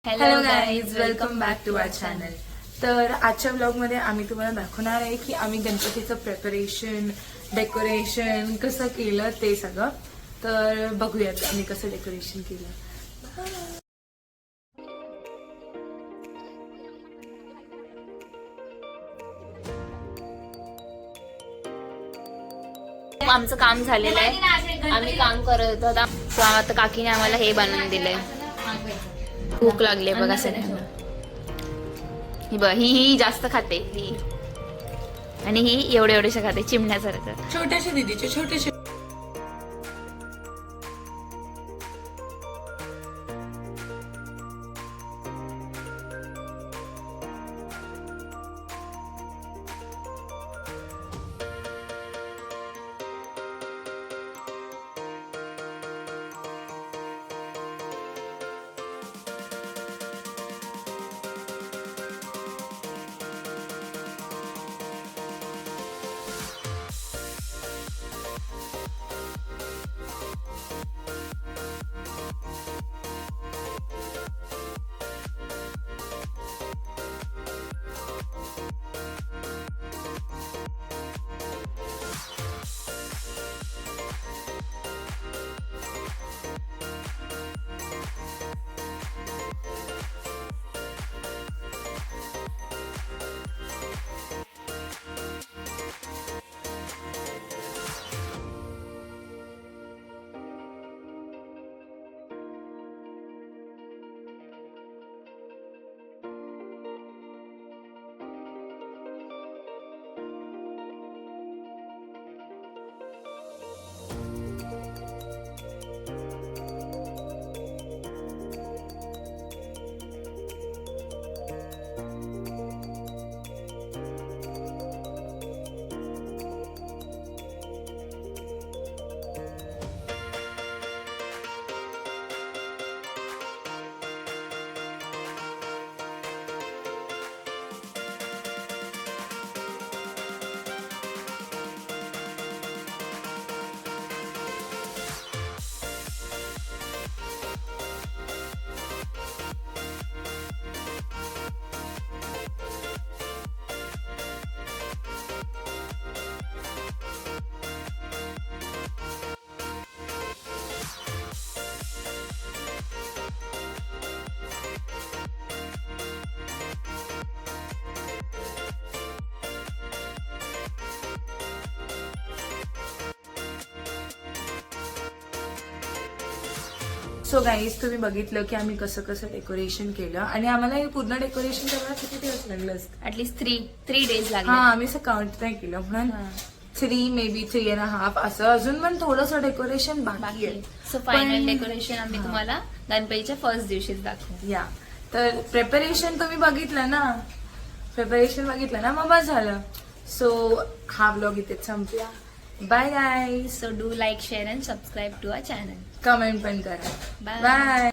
Hello guys, welcome back to our channel. तर आजच्या ब्लॉगमध्ये आम्ही तुम्हाला दाखवणार आहे की आम्ही गणपतीचं प्रिपरेशन, डेकोरेशन कसं केलं ते सगळं. तर बघूयात आम्ही कसं डेकोरेशन केलं. आमचं काम झालेलं आहे. आम्ही काम करत होतो. So आता काकीने आम्हाला हे बनवून दिलंय. भूक लागले बघा सगळ्यांना. ही बघ, ही जास्त खाते ही, आणि ही एवढ्याशा खाते चिमण्यासारखं. छोट्याशा दीदीचे छोटेसे. सो गाईज, तुम्ही बघितलं की आम्ही कसं कसं डेकोरेशन केलं, आणि आम्हाला हे पूर्ण डेकोरेशन करायला किती दिवस लागलं असतं? ऍटलीस्ट थ्री डेज लागले. हा, आम्ही असं काउंट नाही केलं म्हणून 3 मे बी 3.5 असं. अजून पण थोडंसं डेकोरेशन बाकी आहे. सो फायनल डेकोरेशन आम्ही तुम्हाला गणपतीच्या फर्स्ट दिवशीच दाखवू. या, तर प्रिपरेशन तुम्ही बघितलं ना, मग बस झालं. सो हा ब्लॉग इथेच संपला. Bye guys. So do like, share and subscribe to our channel. Comment पण करा. Bye. बाय.